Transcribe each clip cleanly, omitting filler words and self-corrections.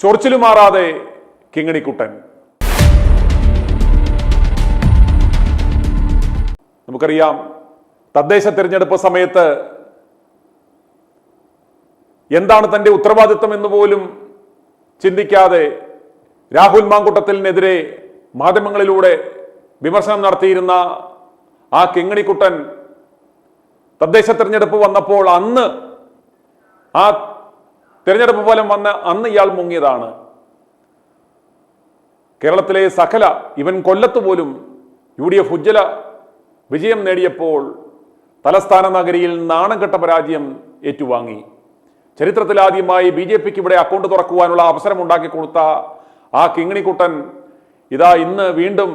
ചൊറിച്ചിലുമാറാതെ കിങ്ങിണിക്കുട്ടൻ. നമുക്കറിയാം, തദ്ദേശ തിരഞ്ഞെടുപ്പ് സമയത്ത് എന്താണ് തന്റെ ഉത്തരവാദിത്വം എന്ന് പോലും ചിന്തിക്കാതെ രാഹുൽ മാങ്കൂട്ടത്തിനെതിരെ മാധ്യമങ്ങളിലൂടെ വിമർശനം നടത്തിയിരുന്ന ആ കിങ്ങിണിക്കുട്ടൻ തദ്ദേശ തിരഞ്ഞെടുപ്പ് വന്നപ്പോൾ ആ തിരഞ്ഞെടുപ്പ് ഫലം അന്ന് ഇയാൾ മുങ്ങിയതാണ്. കേരളത്തിലെ സകല ഇവൻ കൊല്ലത്ത് പോലും UDF ഉജ്ജ്വല വിജയം നേടിയപ്പോൾ തലസ്ഥാന നഗരിയിൽ നാണം കെട്ട പരാജയം ഏറ്റുവാങ്ങി. ചരിത്രത്തിലാദ്യമായി BJPക്ക് ഇവിടെ അക്കൗണ്ട് തുറക്കുവാനുള്ള അവസരം ഉണ്ടാക്കി കൊടുത്ത ആ കിങ്ങിണിക്കുട്ടൻ ഇതാ ഇന്ന് വീണ്ടും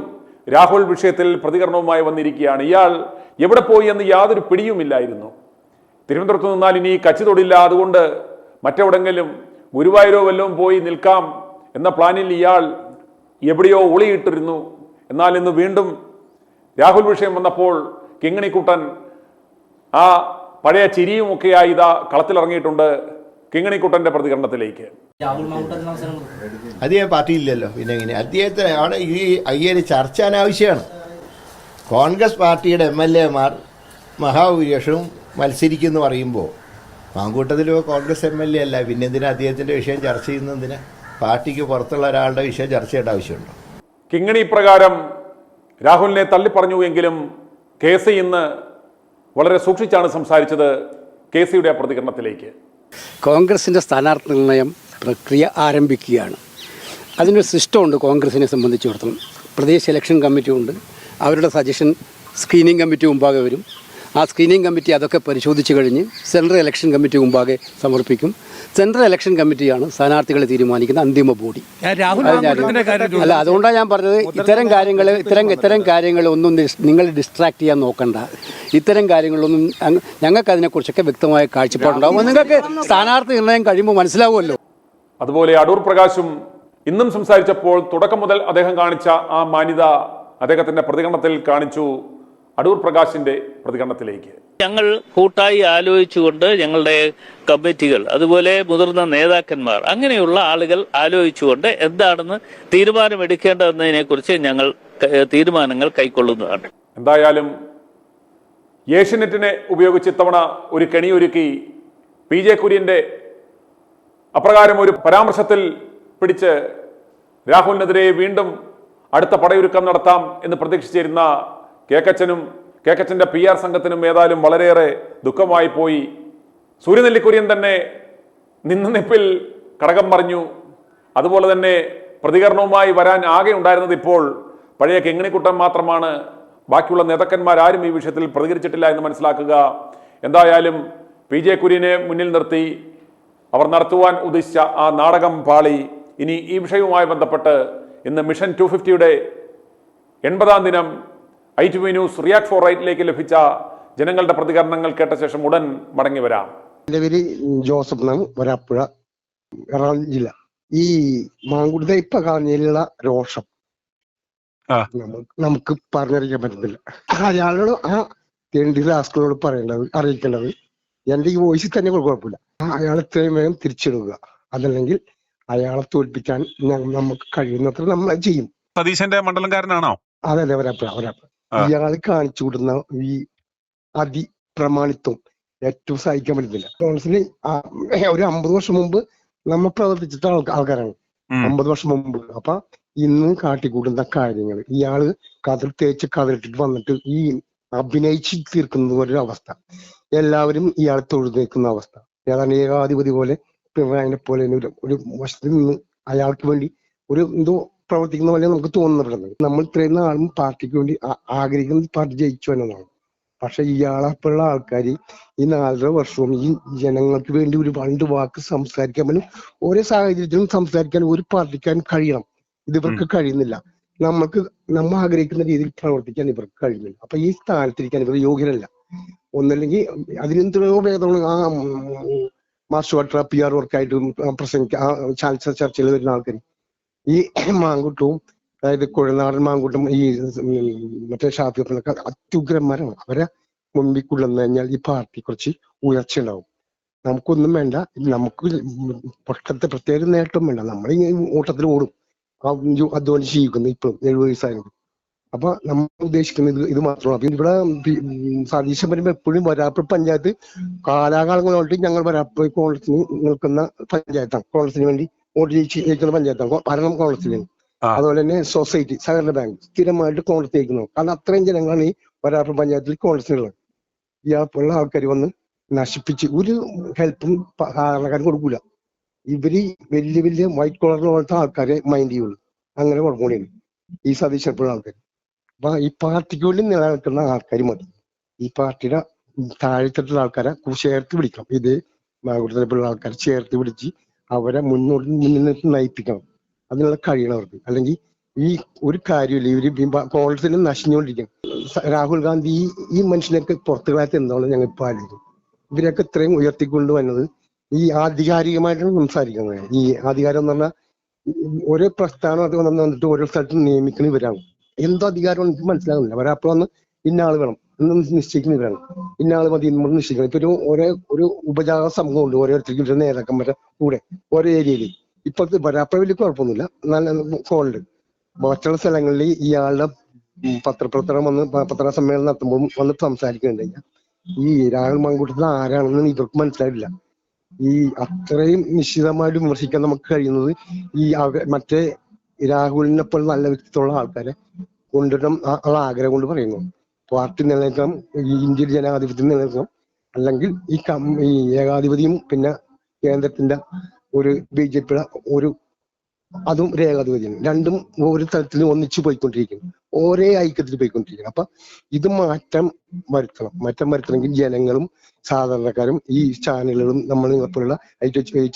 രാഹുൽ വിഷയത്തിൽ പ്രതികരണവുമായി വന്നിരിക്കുകയാണ്. ഇയാൾ എവിടെ പോയി എന്ന് യാതൊരു പിടിയുമില്ലായിരുന്നു. തിരുവനന്തപുരത്ത് നിന്നാൽ ഇനി കച്ചി തൊടില്ല, അതുകൊണ്ട് മറ്റെവിടെങ്കിലും ഗുരുവായൂരോ വല്ലതും പോയി നിൽക്കാം എന്ന പ്ലാനിൽ ഇയാൾ എവിടെയോ ഒളിയിട്ടിരുന്നു. എന്നാൽ ഇന്ന് വീണ്ടും രാഹുൽ വിഷയം വന്നപ്പോൾ കിങ്ങിണിക്കുട്ടൻ ആ പഴയ ചിരിയുമൊക്കെയായി ഇതാ കളത്തിലിറങ്ങിയിട്ടുണ്ട്. കിങ്ങിണിക്കുട്ടന്റെ പ്രതികരണത്തിലേക്ക്. അദ്ദേഹം പാർട്ടിയില്ലല്ലോ, പിന്നെ എങ്ങനെ അദ്ദേഹത്തിന് അവിടെ ഈ ചർച്ച അനാവശ്യമാണ്. കോൺഗ്രസ് പാർട്ടിയുടെ MLA മാർ മഹാഭൂരിപക്ഷവും മത്സരിക്കുമെന്ന് പറയുമ്പോൾ മാങ്കൂട്ടത്തിൽ കോൺഗ്രസ് MLA അല്ല, പിന്നെ എന്തിനാ അദ്ദേഹത്തിൻ്റെ വിഷയം ചർച്ച ചെയ്യുന്നതിന്? പാർട്ടിക്ക് പുറത്തുള്ള ഒരാളുടെ വിഷയം ചർച്ച ചെയ്യേണ്ട ആവശ്യമുണ്ടോ? കിങ്ങിണി പ്രകാരം രാഹുലിനെ തള്ളിപ്പറഞ്ഞു എങ്കിലും KC ഇന്ന് വളരെ സൂക്ഷിച്ചാണ് സംസാരിച്ചത്. KCയുടെ പ്രതികരണത്തിലേക്ക്. കോൺഗ്രസിൻ്റെ സ്ഥാനാർത്ഥി നിർണയം പ്രക്രിയ ആരംഭിക്കുകയാണ്. അതിനൊരു സിസ്റ്റമുണ്ട് കോൺഗ്രസിനെ സംബന്ധിച്ചിടത്തോളം. പ്രദേശ് ഇലക്ഷൻ കമ്മിറ്റി ഉണ്ട്, അവരുടെ സജഷൻ സ്ക്രീനിങ് കമ്മിറ്റി മുമ്പാകെ വരും. ആ സ്ക്രീനിങ് കമ്മിറ്റി അതൊക്കെ പരിശോധിച്ച് കഴിഞ്ഞ് സെൻട്രൽ ഇലക്ഷൻ കമ്മിറ്റി മുമ്പാകെ സമർപ്പിക്കും. സെൻട്രൽ ഇലക്ഷൻ കമ്മിറ്റിയാണ് സ്ഥാനാർത്ഥികളെ തീരുമാനിക്കുന്ന അന്തിമ ബോഡി. അല്ല, അതുകൊണ്ടാണ് ഞാൻ പറഞ്ഞത് ഇത്തരം കാര്യങ്ങളൊന്നും നിങ്ങൾ ഡിസ്ട്രാക്ട് ചെയ്യാൻ നോക്കണ്ട. ഇത്തരം കാര്യങ്ങളൊന്നും ഞങ്ങൾക്ക് അതിനെക്കുറിച്ചൊക്കെ വ്യക്തമായ കാഴ്ചപ്പാടുണ്ടാവും. നിങ്ങൾക്ക് സ്ഥാനാർത്ഥി നിർണയം കഴിയുമ്പോൾ മനസ്സിലാവുമല്ലോ. അതുപോലെ അടൂർ പ്രകാശും ഇന്നും സംസാരിച്ചപ്പോൾ തുടക്കം മുതൽ അദ്ദേഹം കാണിച്ച ആ മാന്യത അദ്ദേഹത്തിന്റെ പ്രതികരണത്തിൽ കാണിച്ചു. അടൂർ പ്രകാശിന്റെ പ്രതികരണത്തിലേക്ക്. ഞങ്ങൾ കൂട്ടായി ആലോചിച്ചുകൊണ്ട് ഞങ്ങളുടെ കമ്മിറ്റികൾ, അതുപോലെ മുതിർന്ന നേതാക്കന്മാർ, അങ്ങനെയുള്ള ആളുകൾ ആലോചിച്ചുകൊണ്ട് എന്താണെന്ന് തീരുമാനമെടുക്കേണ്ടതെന്നതിനെ കുറിച്ച് ഞങ്ങൾ തീരുമാനങ്ങൾ കൈക്കൊള്ളുന്നതാണ്. എന്തായാലും ഏഷ്യനെറ്റിനെ ഉപയോഗിച്ച് ഇത്തവണ ഒരു കെണിയൊരുക്കി PJ കുര്യന്റെ അപ്രകാരം ഒരു പരാമർശത്തിൽ പിടിച്ച് രാഹുലിനെതിരെ വീണ്ടും അടുത്ത പടയൊരുക്കം നടത്താം എന്ന് പ്രതീക്ഷിച്ചിരുന്ന കേക്കച്ചന്റെ PR സംഘത്തിനും ഏതായാലും വളരെയേറെ ദുഃഖമായി പോയി. സൂര്യനെല്ലിക്കുര്യൻ തന്നെ നിപ്പിൽ കടകം പറഞ്ഞു. അതുപോലെ തന്നെ പ്രതികരണവുമായി വരാൻ ആകെ ഉണ്ടായിരുന്നത് ഇപ്പോൾ പഴയ കിങ്ങിണിക്കുട്ടൻ മാത്രമാണ്. ബാക്കിയുള്ള നേതാക്കന്മാരാരും ഈ വിഷയത്തിൽ പ്രതികരിച്ചിട്ടില്ല എന്ന് മനസ്സിലാക്കുക. എന്തായാലും PJ കുര്യനെ മുന്നിൽ നിർത്തി അവർ നടത്തുവാൻ ഉദ്ദേശിച്ച ആ നാടകം പാളി. ഇനി ഈ വിഷയവുമായി ബന്ധപ്പെട്ട് ഇന്ന് മിഷൻ 250യുടെ 80ാം ദിനം ITV ന്യൂസ് റിയാക്ട് ഫോർ റൈറ്റിലേക്ക് ലഭിച്ച ജനങ്ങളുടെ പ്രതികരണങ്ങൾ കേട്ട ശേഷം ഉടൻ മടങ്ങി വരാം. എൻ്റെ പേര് ജോസഫ് എന്നാണ്, വരാപ്പുഴ, എറണാകുളം ജില്ല. ഈ മാങ്കുട്ടത്തെ ഇപ്പൊ കളഞ്ഞതിലുള്ള രോഷം നമുക്ക് പറഞ്ഞറിയിക്കാൻ പറ്റത്തില്ല. അയാളോട് ആ തെണ്ടി രാസ്കളോട് അറിയിക്കേണ്ടത് എന്റെ ഈ വോയിസിൽ തന്നെ കുഴപ്പമില്ല. അയാളെ എത്രയും വേഗം തിരിച്ചെടുക്കുക, അതല്ലെങ്കിൽ അയാളെ തോൽപ്പിക്കാൻ നമുക്ക് കഴിയുന്നത്ര നമ്മൾ ചെയ്യും. സതീശന്റെ മണ്ഡലംകാരനാണോ? അതല്ലേ വരാപ്പുഴ. ഇയാൾ കാണിച്ചു കൊടുക്കുന്ന ഈ അതിപ്രമാണിത്വം ഏറ്റവും സഹിക്കാൻ പറ്റത്തില്ല. കോൺഗ്രസിന് ഒരു 50 വർഷം മുമ്പ് നമ്മൾ പ്രവർത്തിച്ചിട്ട ആൾക്കാരാണ്. 50 വർഷം മുമ്പ്. അപ്പൊ ഇന്ന് കാട്ടിക്കൂട്ടുന്ന കാര്യങ്ങൾ ഇയാള് കതിരിട്ടിട്ട് വന്നിട്ട് ഈ അഭിനയിച്ച് തീർക്കുന്ന ഒരു അവസ്ഥ, എല്ലാവരും ഇയാളെ തൊഴുതു നിൽക്കുന്ന അവസ്ഥ, ഏതാണ്ട് ഏകാധിപതി പോലെ പിണറായിനെ പോലെ ഒരു വശത്തിൽ നിന്ന് അയാൾക്ക് വേണ്ടി ഒരു എന്തോ പ്രവർത്തിക്കുന്ന പോലെ നമുക്ക് തോന്നുന്നുണ്ട്. നമ്മൾ ഇത്രയും നാളും പാർട്ടിക്ക് വേണ്ടി ആഗ്രഹിക്കുന്ന പാർട്ടി ജയിച്ചു എന്നതാണ്. പക്ഷെ ഇയാളെപ്പോലുള്ള ആൾക്കാർ ഈ 4.5 വർഷവും ഈ ജനങ്ങൾക്ക് വേണ്ടി ഒരു 2 വാക്ക് സംസാരിക്കാൻ പോലും ഓരോ സാഹചര്യത്തിലും സംസാരിക്കാൻ ഒരു പാർട്ടിക്കാരും കഴിയണം. ഇത് ഇവർക്ക് കഴിയുന്നില്ല. നമ്മൾ ആഗ്രഹിക്കുന്ന രീതിയിൽ പ്രവർത്തിക്കാൻ ഇവർക്ക് കഴിയുന്നില്ല. അപ്പൊ ഈ സ്ഥാനത്തിരിക്കാൻ ഇവർ യോഗ്യരല്ല. ഒന്നല്ലെങ്കിൽ അതിനെന്തോ ഭേദമാണ് ആ മാസ്റ്റർ വട്ടർ PR വർക്കായിട്ട് പ്രസംഗിക്കാൻ ചർച്ചയിൽ വരുന്ന ആൾക്കാർ. ഈ മാങ്കൂട്ടവും അതായത് കുഴനാടൻ മാങ്കൂട്ടം ഈ മറ്റേ ഷാഫിയൊക്കെ അത്യുഗ്രന്മാരാണ്. അവരെ മുൻപിൽ കൊള്ളുന്നു കഴിഞ്ഞാൽ ഈ പാർട്ടി കുറച്ച് ഉയർച്ച ഉണ്ടാവും. നമുക്കൊന്നും വേണ്ട, നമുക്ക് പൊട്ടത്തെ പ്രത്യേക നേട്ടം വേണ്ട, നമ്മൾ ഈ ഓട്ടത്തിൽ ഓടും, അധ്വാനിച്ച് ജീവിക്കുന്നു ഇപ്പോഴും 70 വയസ്സായിരുന്നു. അപ്പൊ നമ്മൾ ഉദ്ദേശിക്കുന്നത് ഇത് മാത്രമാണ്. അപ്പൊ ഇവിടെ സതീശൻ വരുമ്പോ എപ്പോഴും വരാപ്പുഴ പഞ്ചായത്ത് കാലാകാലങ്ങളായിട്ട് ഞങ്ങൾ വരാപ്പുഴ കോൺഗ്രസിന് നിൽക്കുന്ന പഞ്ചായത്താണ്, കോൺഗ്രസിന് വേണ്ടി വോട്ട് ജയിക്കുന്ന പഞ്ചായത്താണ്, ഭരണം കോൺഗ്രസിന്. അതുപോലെ തന്നെ സൊസൈറ്റി, സഹകരണ ബാങ്ക് സ്ഥിരമായിട്ട് കോൺഗ്രസ് ജയിക്കുന്നു. കാരണം അത്രയും ജനങ്ങളാണ് ഈ വരാപ്പുഴ പഞ്ചായത്തിൽ കോൺഗ്രസിനുള്ളത്. ഇയാൾക്കുള്ള ആൾക്കാർ വന്ന് നശിപ്പിച്ച് ഒരു ഹെൽപ്പും കാരണക്കാരും കൊടുക്കൂല. ഇവര് വലിയ വലിയ വൈറ്റ് കോളറിൽ പോലത്തെ ആൾക്കാരെ മൈൻഡ് ചെയ്യുള്ളൂ. അങ്ങനെ കുഴപ്പമില്ല ഈ സതീശനെപ്പോഴുള്ള ആൾക്കാർ. അപ്പൊ ഈ പാർട്ടിക്ക് വേണ്ടി നിലനിൽക്കുന്ന ആൾക്കാർ മതി. ഈ പാർട്ടിയുടെ താഴെത്തട്ടുള്ള ആൾക്കാരെ ചേർത്ത് പിടിക്കണം. ഇത് മാങ്കുട്ടത്തിലുള്ള ആൾക്കാരെ ചേർത്ത് പിടിച്ച് അവരെ മുന്നിട്ട് നയിപ്പിക്കണം. അതിനുള്ള കഴിയണവർക്ക്. അല്ലെങ്കിൽ ഈ ഒരു കാര്യമില്ല, ഇവര് കോൺഗ്രസിൽ നശിഞ്ഞുകൊണ്ടിരിക്കും. രാഹുൽ ഗാന്ധി ഈ മനുഷ്യനൊക്കെ പുറത്തു കളയാത്ത എന്താണെന്ന് ഞങ്ങൾ ഇപ്പൊ ആലോചിക്കും. ഇവരൊക്കെ ഇത്രയും ഉയർത്തിക്കൊണ്ടുവന്നത് ഈ ആധികാരികമായിട്ടാണ് സംസാരിക്കുന്നത്. ഈ ആധികാരം എന്ന് പറഞ്ഞാൽ ഓരോ പ്രസ്ഥാനം അത് വന്നിട്ട് ഓരോ സ്ഥലത്തും നിയമിക്കുന്ന ഇവരാണ്. എന്തോ അധികാരം എനിക്ക് മനസ്സിലാകുന്നില്ല. അവരപ്പോൾ വന്ന് ഇന്ന ആൾ വേണം എന്ന് നിശ്ചയിക്കുന്ന ഇവരാണ്. ഇന്ന ആൾ മതി നമ്മൾ നിശ്ചയിക്കണം. ഇപ്പൊ ഒരു ഉപജാത സമൂഹം ഉണ്ട്, ഓരോരുത്തർക്കും നേതാക്കന്മാരുടെ കൂടെ ഓരോ ഏരിയയിൽ. ഇപ്പോഴത്തെ വരാപ്പുഴ വലിയ കുഴപ്പമൊന്നുമില്ല, നല്ല ഫോണുണ്ട്. മറ്റുള്ള സ്ഥലങ്ങളിൽ ഇയാളുടെ പത്രപ്രവർത്തനം വന്ന് പത്രസമ്മേളനം നടത്തുമ്പോൾ വന്ന് സംസാരിക്കുന്നുണ്ടെങ്കിൽ ഈ രാഹുൽ മാങ്കൂട്ടത്തിൽ ആരാണെന്ന് ഇവർക്ക് മനസ്സിലായിട്ടില്ല. ഈ അത്രയും നിശ്ചിതമായിട്ട് വിമർശിക്കാൻ നമുക്ക് കഴിയുന്നത് ഈ മറ്റേ രാഹുലിനെപ്പോൾ നല്ല വ്യക്തിത്വമുള്ള ആൾക്കാരെ കൊണ്ടുവരണം ഉള്ള ആഗ്രഹം കൊണ്ട് പറയുന്നു. പാർട്ടി നിലനിൽക്കണം, ഈ ഇന്ത്യൻ ജനാധിപത്യം നിലനിൽക്കണം. അല്ലെങ്കിൽ ഈ ഏകാധിപതിയും പിന്നെ കേന്ദ്രത്തിന്റെ ഒരു BJP ഒരു അതും ഒരു ഏകാധിപതിയാണ്. രണ്ടും ഒരു തരത്തിൽ ഒന്നിച്ചു പോയിക്കൊണ്ടിരിക്കുന്നു, ഒരേ ഐക്യത്തിൽ പോയിക്കൊണ്ടിരിക്കുന്നു. അപ്പൊ ഇത് മാറ്റം വരുത്തണമെങ്കിൽ ജനങ്ങളും സാധാരണക്കാരും ഈ ചാനലുകളും നമ്മൾ പോലുള്ള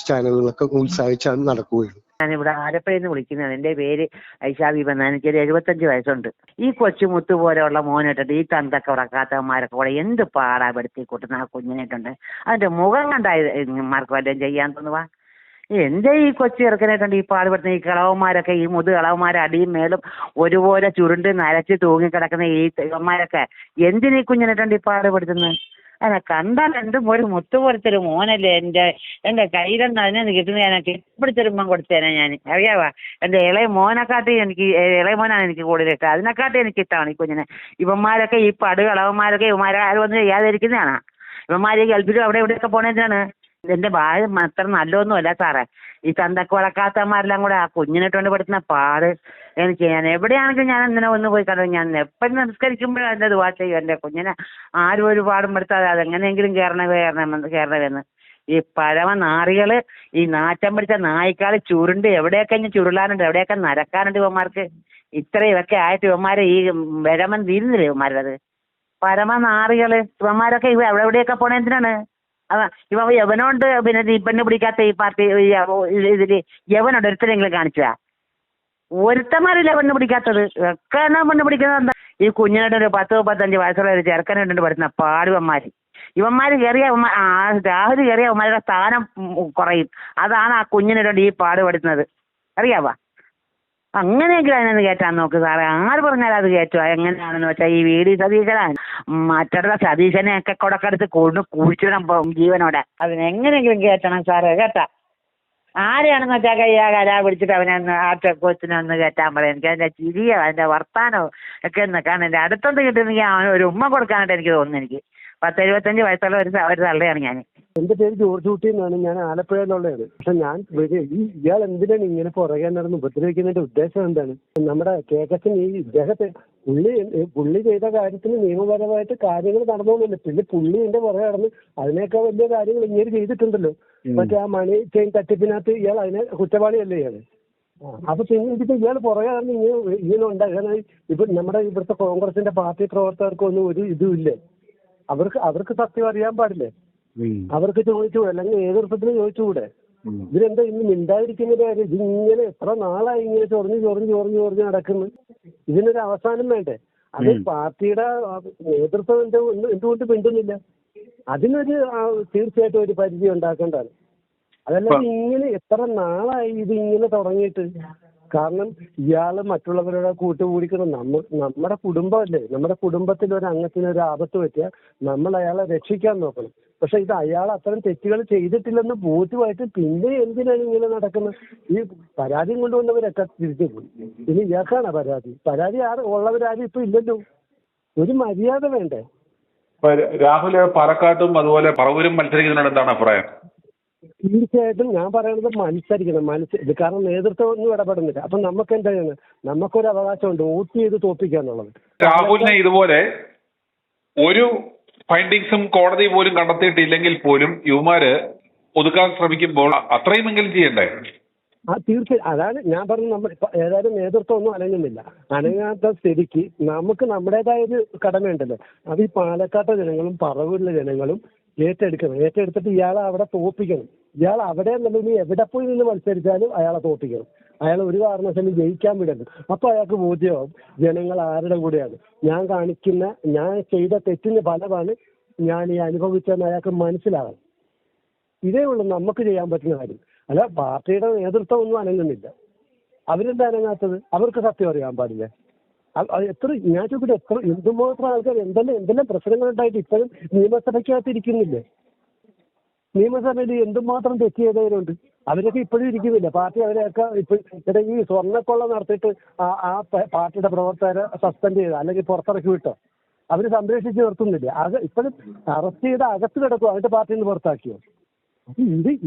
ചാനലുകളൊക്കെ ഉത്സാഹിച്ചാൽ നടക്കുകയുള്ളൂ. ഞാനിവിടെ ആലപ്പുഴയിൽ നിന്ന് വിളിക്കുന്നതാണ്. എൻ്റെ പേര് ഐഷാബി എന്നാണ്. എനിക്കൊരു 75 വയസ്സുണ്ട്. ഈ കൊച്ചുമുത്ത് പോലെയുള്ള മോനിട്ടിട്ട് ഈ തന്തൊക്കെ ഉറക്കാത്തവന്മാരൊക്കെ കൂടെ എന്ത് പാടാപെടുത്തി കൂട്ടുന്ന ആ കുഞ്ഞിനായിട്ടുണ്ട്. അതിന്റെ മുഖം കണ്ടായിമാർക്ക് വല്ലതും ചെയ്യാൻ തോന്നുവാ. എന്റെ ഈ കൊച്ചു ചെറുക്കനായിട്ടുണ്ട് ഈ പാടുപെടുന്ന ഈ കളവന്മാരൊക്കെ, ഈ കളവന്മാരെ അടിയും മേലും ഒരുപോലെ ചുരുണ്ട് നരച്ച് തൂങ്ങിക്കിടക്കുന്ന ഈ ഇവന്മാരൊക്കെ എന്തിനീ കുഞ്ഞിനായിട്ടുണ്ട് ഈ പാടുപെടുത്തുന്നത്? അതെ, കണ്ടാൽ എന്തും ഒരു മുത്തുപോലത്തൊരു മോനല്ലേ. എന്റെ കയ്യിലൊന്നും അതിനെ കിട്ടുന്ന ഞാൻ കെട്ടിപ്പിടിച്ചൊരുമ്പം കൊടുത്തേനെ ഞാൻ, അറിയാവാ. എന്റെ ഇളയ മോനെക്കാട്ടി ഇളയ മോനാണ് എനിക്ക് കൂടുതൽ ഇഷ്ടം. അതിനെക്കാട്ടി എനിക്ക് ഇഷ്ടമാണ് ഈ കുഞ്ഞിനെ. ഇവന്മാരൊക്കെ ഈ കളവന്മാരൊക്കെ ഇവന്മാരെ ആരും ഒന്നും ചെയ്യാതിരിക്കുന്നതാണ്. ഇവന്മാര് ഗൾഫിലും അവിടെ ഇവിടെയൊക്കെ പോണേന്തിനാണ്? എന്റെ ഭാര്യ അത്ര നല്ലൊന്നുമല്ല സാറേ. ഈ ചന്തക്ക് വളക്കാത്തമാരെല്ലാം കൂടെ ആ കുഞ്ഞിനിട്ടുകൊണ്ട് പെടുത്തുന്ന പാട് എനിക്ക്, ഞാൻ എവിടെയാണെങ്കിലും ഞാൻ എന്തിനാ ഒന്ന് പോയി കണ്ടു. ഞാൻ എപ്പോഴും നമസ്കരിക്കുമ്പോഴും എൻ്റെ ദുആ ചെയ്യും, എൻ്റെ കുഞ്ഞിനെ ആരും ഒരു പാടും പെടുത്താതെ അതെങ്ങനെയെങ്കിലും കയറണമെന്ന്. ഈ പഴമനാറികള്, ഈ നാറ്റം പിടിച്ച നായ്ക്കാള് ചുരുണ്ട് എവിടെയൊക്കെ ഇനി ചുരുളാനുണ്ട്, എവിടെയൊക്കെ നരക്കാനുണ്ട് ഇവന്മാർക്ക്. ഇത്രയൊക്കെ ആയിട്ട് ഇവന്മാരെ ഈ വിഴമൻ തീരുന്നില്ല ഇവന്മാരത്. പരമനാറികള് ഇവന്മാരൊക്കെ എവിടെയൊക്കെ പോണേ എന്തിനാണ്? അതാ ഇവ യവനോണ്ട് പിന്നെ ഈ പെണ്ണ് പിടിക്കാത്ത ഈ പാർട്ടി ഇതില് യവനോട് ഒരുത്തരെങ്കിലും കാണിച്ചതാ? ഒരുത്തന്മാരില്ല പെണ്ണ് പിടിക്കാത്തത്. ഒക്കെ പെണ്ണ് പിടിക്കുന്നത് എന്താ? ഈ കുഞ്ഞിനായിട്ട് ഒരു 10-35 വയസ്സുള്ള ഒരു ചെറുക്കനായിട്ടുണ്ട് പഠിക്കുന്ന പാടുവന്മാര്. ഇവന്മാര് കയറിയ രാഹുൽ കയറിയ അവന്മാരുടെ സ്ഥാനം കുറയും. അതാണ് ആ കുഞ്ഞിനായിട്ടുണ്ട് ഈ പാടുപെടുന്നത്, അറിയാവാ. അങ്ങനെയെങ്കിലും അതിനൊന്ന് കയറ്റാൻ നോക്ക് സാറേ. ആര് പറഞ്ഞാലും അത് കയറ്റുക. എങ്ങനെയാണെന്ന് വെച്ചാൽ ഈ VD സതീശനാണ്, മറ്റുള്ള സതീശനെയൊക്കെ കൊടക്കെടുത്ത് കുഴിച്ചിടണം ജീവനോടെ. അതിനെങ്ങനെയെങ്കിലും കയറ്റണം സാറേ, കേട്ടാ. ആരെയാണെന്ന് വെച്ചാൽ കലാ പിടിച്ചിട്ട് അവനെ കൊച്ചിനെ ഒന്ന് കയറ്റാൻ പറയാം. എനിക്ക് അതിന്റെ ചിരിയോ അതിന്റെ വർത്താനോ ഒക്കെ ഒന്ന് കാണാൻ. എൻ്റെ അടുത്തൊന്ന് കിട്ടുന്നെങ്കിൽ അവന് ഒരു ഉമ്മ കൊടുക്കാനായിട്ട് എനിക്ക് തോന്നുന്നു. എനിക്ക് 10-75 വയസ്സുള്ള ഒരു തള്ളയാണ് ഞാൻ. എന്റെ പേര് ജോർജ് കുട്ടി എന്നാണ്. ഞാൻ ആലപ്പുഴയിലുള്ളതാണ്. പക്ഷെ ഞാൻ ഇയാൾ എന്തിനാണ് ഇങ്ങനെ പുറകെ നടന്ന് ഉപദ്രവിക്കുന്നതിന്റെ ഉദ്ദേശം എന്താണ്? നമ്മുടെ കേക്കച്ചൻ ഈ ഇദ്ദേഹത്തെ പുള്ളി ചെയ്ത കാര്യത്തിന് നിയമപരമായിട്ട് കാര്യങ്ങൾ നടന്നോന്നില്ല. പിന്നെ പുള്ളി എന്റെ പുറകെ നടന്ന് അതിനേക്കാൾ വലിയ കാര്യങ്ങൾ ഇങ്ങനെ ചെയ്തിട്ടുണ്ടല്ലോ. മറ്റേ ആ മണി ചെയിൻ തട്ടിപ്പിനകത്ത് ഇയാൾ അതിനെ കുറ്റവാളിയല്ലേ ഇയാള്? അപ്പൊ പിന്നെ ഇതിപ്പോ ഇയാൾ പുറകെ നടന്ന് ഇങ്ങനെ ഉണ്ടാകാൻ ഇപ്പൊ നമ്മുടെ ഇവിടുത്തെ കോൺഗ്രസിന്റെ പാർട്ടി പ്രവർത്തകർക്കൊന്നും ഒരു ഇതുമില്ലേ? അവർക്ക് സത്യം അറിയാൻ പാടില്ലേ? അവർക്ക് ചോദിച്ചു, അല്ലെങ്കിൽ നേതൃത്വത്തിന് ചോദിച്ചുകൂടെ? ഇവരെന്താ ഇന്ന് മിണ്ടാതിരിക്കുന്നത്? ഇതിങ്ങനെ എത്ര നാളായി ഇങ്ങനെ ചൊറിഞ്ഞ് നടക്കുന്നു. ഇതിനൊരു അവസാനം വേണ്ടേ? അത് പാർട്ടിയുടെ നേതൃത്വം എന്തുകൊണ്ട് മിണ്ടുന്നില്ല? അതിനൊരു തീർച്ചയായിട്ടും ഒരു പരിധി ഉണ്ടാക്കേണ്ടതാണ്. അതല്ലാതെ ഇങ്ങനെ എത്ര നാളായി ഇത് ഇങ്ങനെ തുടങ്ങിയിട്ട് കാരണം ഇയാള് മറ്റുള്ളവരുടെ കൂട്ടുകൂടിക്കണം. നമ്മുടെ കുടുംബമല്ലേ, നമ്മുടെ കുടുംബത്തിൽ ഒരു അംഗത്തിന് ഒരു ആപത്ത് പറ്റിയാൽ നമ്മൾ അയാളെ രക്ഷിക്കാൻ നോക്കണം. പക്ഷെ ഇത് അയാൾ അത്തരം തെറ്റുകൾ ചെയ്തിട്ടില്ലെന്ന് ബോധ്യമായിട്ട് പിന്നെ എന്തിനാണ് ഇങ്ങനെ നടക്കുന്നത്? ഈ പരാതിയും കൊണ്ടുവന്നവരൊക്കെ തിരിച്ചു പോയി. ഇനി ഇയാൾക്കാണ് പരാതി ഉള്ളവരാരും ഇപ്പൊ ഇല്ലല്ലോ. ഒരു മര്യാദ വേണ്ടേ? രാഹുല് പാലക്കാട്ടും അതുപോലെ പറവൂരും മത്സരിക്കുന്നതിനോട് എന്താണ് അഭിപ്രായം? തീർച്ചയായിട്ടും ഞാൻ പറയുന്നത് മത്സരിക്കണം. കാരണം നേതൃത്വം ഒന്നും ഇടപെടുന്നില്ല. അപ്പൊ നമുക്ക് എന്താ ചെയ്യുന്നത്? നമുക്കൊരു അവകാശമുണ്ട് വോട്ട് ചെയ്ത് തോൽപ്പിക്കാന്നുള്ളത്. രാഹുലിനെ ഇതുപോലെ ഒരു ഫൈൻഡിങ്സും കോടതി പോലും കണ്ടെത്തിയിട്ടില്ലെങ്കിൽ പോലും യുവമാര് ഒതുക്കാൻ ശ്രമിക്കുമ്പോൾ അത്രയുമെങ്കിലും ചെയ്യണ്ടേ? തീർച്ചയായും അതാണ് ഞാൻ പറഞ്ഞത്. നമ്മൾ ഏതായാലും നേതൃത്വം ഒന്നും അനങ്ങുന്നില്ല. അനങ്ങാത്ത സ്ഥിതിക്ക് നമുക്ക് നമ്മുടേതായ ഒരു കടമയുണ്ടല്ലോ. അത് ഈ പാലക്കാട്ടെ ജനങ്ങളും പറവൂരിലെ ജനങ്ങളും ഏറ്റെടുത്തിട്ട് ഇയാളെ അവിടെ തോൽപ്പിക്കണം. ഇയാൾ അവിടെ നിന്ന് എവിടെ പോയി നിന്ന് മത്സരിച്ചാലും അയാളെ തോൽപ്പിക്കണം. അയാൾ ഒരു കാരണവശാലും ജയിക്കാൻ വിടരുത്. അപ്പൊ അയാൾക്ക് ബോധ്യമാവും ജനങ്ങൾ ആരുടെ കൂടെയാണ്. ഞാൻ ചെയ്ത തെറ്റിന് ഫലമാണ് ഞാൻ ഈ അനുഭവിച്ചതെന്ന് അയാൾക്ക് മനസ്സിലാകണം. ഇതേ ഉള്ളൂ നമുക്ക് ചെയ്യാൻ പറ്റുന്ന കാര്യം. അല്ല, പാർട്ടിയുടെ നേതൃത്വം ഒന്നും അനങ്ങുന്നില്ല. അവരെന്താ അനങ്ങാത്തത്? അവർക്ക് സത്യം അറിയാൻ പാടില്ല. ഞാൻ ചോദിക്കട്ടെ, എന്തുമാത്രം ആൾക്കാർ എന്തെല്ലാം പ്രശ്നങ്ങളുണ്ടായിട്ട് ഇപ്പോഴും നിയമസഭയ്ക്കകത്തിരിക്കുന്നില്ലേ? നിയമസഭയിൽ എന്തുമാത്രം തെറ്റ് ചെയ്തവരുണ്ട്. അവരൊക്കെ ഇപ്പോഴും ഇരിക്കുന്നില്ല. പാർട്ടി അവരെയൊക്കെ ഇപ്പോഴും ഈ സ്വർണ്ണക്കൊള്ള നടത്തിയിട്ട് ആ പാർട്ടിയുടെ പ്രവർത്തകരെ സസ്പെൻഡ് ചെയ്തോ അല്ലെങ്കിൽ പുറത്തിറക്കി വിട്ടോ? അവർ സംരക്ഷിച്ച് നിർത്തുന്നില്ല. ഇപ്പോഴും അറസ്റ്റ് ചെയ്ത് അകത്ത് കിടക്കും. അവരുടെ പാർട്ടിയിൽ നിന്ന് പുറത്താക്കിയോ?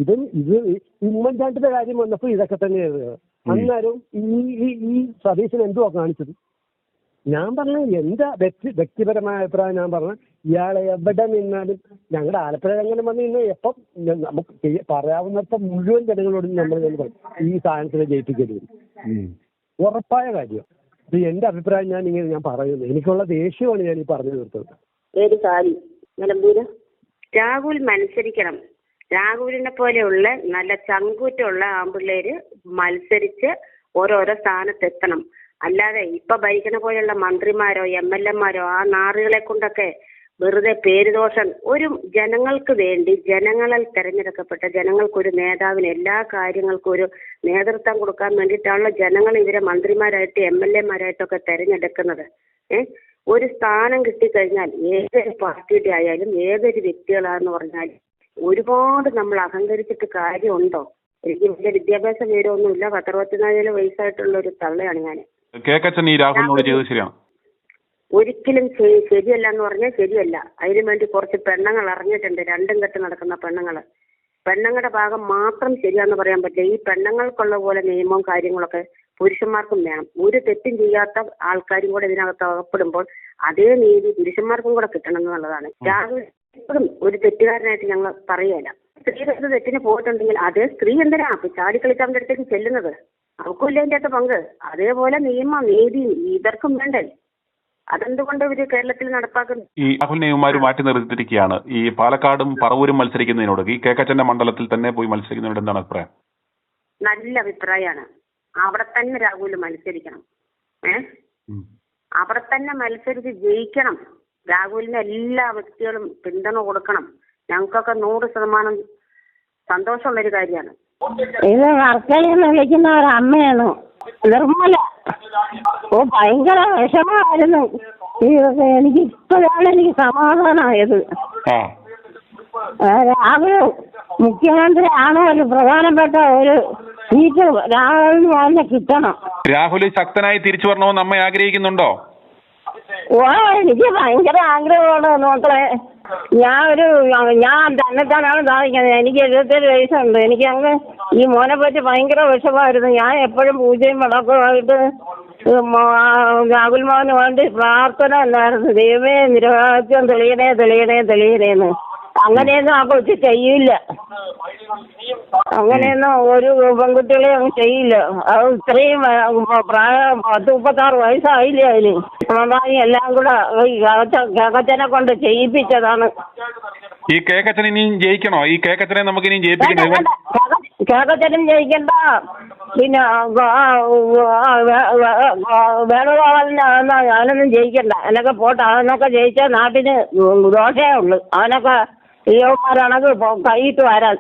ഇത് ഉമ്മൻചാണ്ടിന്റെ കാര്യം വന്നപ്പോൾ ഇതൊക്കെ തന്നെയാണ്. അന്നേരം ഈ സതീശൻ എന്തുവാ കാണിച്ചത്? ഞാൻ പറഞ്ഞ എന്റെ വ്യക്തിപരമായ അഭിപ്രായം ഞാൻ പറഞ്ഞ ഇയാളെ എവിടെ നിന്നാലും ഞങ്ങളുടെ ആലപ്പുഴ അങ്ങനെ വന്നു കഴിഞ്ഞാൽ എപ്പം നമുക്ക് പറയാവുന്നിടത്ത മുഴുവൻ ജനങ്ങളോടും നമ്മൾ പറയും ഈ സാധനത്തിനെ ജയിപ്പിക്കേണ്ടി വരും. ഉറപ്പായ കാര്യം. ഇത് എന്റെ അഭിപ്രായം ഞാൻ പറയുന്നു. എനിക്കുള്ള ദേഷ്യമാണ് ഞാൻ ഈ പറഞ്ഞു തീർത്തത്. ഏത് കാര്യം നിലമ്പൂര് രാഹുൽ മത്സരിക്കണം. രാഹുലിനെ പോലെയുള്ള നല്ല ചങ്കൂറ്റുള്ള ആമ്പിള്ളേര് മത്സരിച്ച് ഓരോരോ സ്ഥാനത്തെത്തണം. അല്ലാതെ ഇപ്പൊ ഭരിക്കുന്ന പോലെയുള്ള മന്ത്രിമാരോ MLA-മാരോ ആ നാറുകളെ കൊണ്ടൊക്കെ വെറുതെ പേരുദോഷം. ഒരു ജനങ്ങൾക്ക് വേണ്ടി ജനങ്ങളാൽ തെരഞ്ഞെടുക്കപ്പെട്ട ജനങ്ങൾക്കൊരു നേതാവിന് എല്ലാ കാര്യങ്ങൾക്കും ഒരു നേതൃത്വം കൊടുക്കാൻ വേണ്ടിയിട്ടാണല്ലോ ജനങ്ങൾ ഇവരെ മന്ത്രിമാരായിട്ട് MLA-മാരായിട്ടൊക്കെ തെരഞ്ഞെടുക്കുന്നത്. ഒരു സ്ഥാനം കിട്ടിക്കഴിഞ്ഞാൽ ഏതൊരു പാർട്ടിയുടെ ആയാലും ഏതൊരു വ്യക്തികളാന്ന് പറഞ്ഞാലും ഒരുപാട് നമ്മൾ അഹങ്കരിച്ചിട്ട് കാര്യമുണ്ടോ? എനിക്ക് വലിയ വിദ്യാഭ്യാസ വിവരമൊന്നുമില്ല. 64 വയസ്സായിട്ടുള്ള ഒരു തള്ളയാണ് ഞാൻ. ഒരിക്കലും ശരിയല്ല എന്ന് പറഞ്ഞാൽ ശരിയല്ല. അതിനു വേണ്ടി കുറച്ച് പെണ്ണുങ്ങൾ ഇറങ്ങിയിട്ടുണ്ട്. രണ്ടും കെട്ട് നടക്കുന്ന പെണ്ണുങ്ങളുടെ ഭാഗം മാത്രം ശരിയാന്ന് പറയാൻ പറ്റില്ല. ഈ പെണ്ണുങ്ങൾക്കുള്ള പോലെ നിയമവും കാര്യങ്ങളൊക്കെ പുരുഷന്മാർക്കും വേണം. ഒരു തെറ്റും ചെയ്യാത്ത ആൾക്കാരും കൂടെ ഇതിനകത്ത് അകപ്പെടുമ്പോൾ അതേ നീതി പുരുഷന്മാർക്കും കൂടെ കിട്ടണം എന്നുള്ളതാണ്. രാഹുൽ എപ്പോഴും ഒരു തെറ്റുകാരനായിട്ട് ഞങ്ങൾ പറയുകയില്ല. സ്ത്രീകളുടെ തെറ്റിന് പോയിട്ടുണ്ടെങ്കിൽ അതേ സ്ത്രീ എന്തിനാ ചാടിക്കളിച്ച് അവന്റെ അടുത്തേക്ക് ചെല്ലുന്നത്? അവൾക്കും ഇല്ല അതിൻ്റെ അകത്ത് പങ്ക്. അതേപോലെ നിയമം നീതി ഇവർക്കും വേണ്ടേ? അതെന്തുകൊണ്ട് ഇവര് കേരളത്തിൽ നടപ്പാക്കുന്നു? ഈ രാഹുലിനെയുമാര് മാറ്റി നിർത്തിയിരിക്കുകയാണ്. ഈ പാലക്കാടും പറവൂരും മത്സരിക്കുന്നതിനോട് ഈ കേക്കച്ചന്റെ മണ്ഡലത്തിൽ തന്നെ പോയി മത്സരിക്കുന്നതിനോട് എന്താണ് അഭിപ്രായം? നല്ല അഭിപ്രായമാണ്. അവിടെ തന്നെ രാഹുൽ മത്സരിക്കണം. അവിടെ തന്നെ മത്സരിച്ച് ജയിക്കണം. രാഹുലിന് എല്ലാ വ്യക്തികളും പിന്തുണ കൊടുക്കണം. ഞങ്ങൾക്കൊക്കെ 100% സന്തോഷമുള്ളൊരു കാര്യമാണ്. ഇത് വർക്കലയിൽ നിന്ന് വിളിക്കുന്ന ഒരു അമ്മയാണ് നിർമ്മല. ഭയങ്കര വിഷമമായിരുന്നു. എനിക്ക് ഇപ്പോഴാണ് എനിക്ക് സമാധാനമായത്. രാഹുൽ മുഖ്യമന്ത്രി ആണോ ഒരു പ്രധാനപ്പെട്ട ഒരു സീറ്റ് രാഹുലിന് തന്നെ കിട്ടണം. രാഹുൽ ശക്തനായി തിരിച്ചു വരണമെന്ന് അമ്മ ആഗ്രഹിക്കുന്നുണ്ടോ? എനിക്ക് ഭയങ്കര ആഗ്രഹമാണ് മക്കളെ. ഞാൻ തന്നെത്താനാണ് സാധിക്കുന്നത്. എനിക്ക് 77 വയസ്സുണ്ട്. എനിക്ക് അങ്ങ് ഈ മോനെ പറ്റി ഭയങ്കര വിഷമമായിരുന്നു. ഞാൻ എപ്പോഴും പൂജയും വടക്കമായിട്ട് രാഹുൽ മോഹന് വേണ്ടി പ്രാർത്ഥന എന്നായിരുന്നു. ദൈവമേ നിരവാച്യം തെളിയണേന്ന്. അങ്ങനെയൊന്നും ആ കൊച്ചു ചെയ്യില്ല. അങ്ങനെയൊന്നും ഒരു പെൺകുട്ടികളെ അങ്ങ് ചെയ്യില്ല. അത് ഇത്രയും പ്രായം 36 വയസ്സായില്ലേ അതിന്. അമ്മാനി എല്ലാം കൂടെ കേക്കച്ചനെ കൊണ്ട് ചെയ്യിപ്പിച്ചതാണ്. ഈ കേക്കച്ചൻ ഇനിയും ജയിക്കണോ? ഈ കേക്കച്ചനെ നമുക്ക് ഇനിയും ജയിപ്പിക്കണോ? കേക്കച്ചനും ജയിക്കണ്ട. പിന്നെ വേണുഗോപാലിന് അവനൊന്നും ജയിക്കണ്ട. അതിനൊക്കെ പോട്ടെ. അവനൊക്കെ ജയിച്ചാൽ നാട്ടിന് ദോഷമേ ഉള്ളു. അവനൊക്കെ യുവമാരാണെങ്കിൽ കൈയിട്ട് വരാൻ.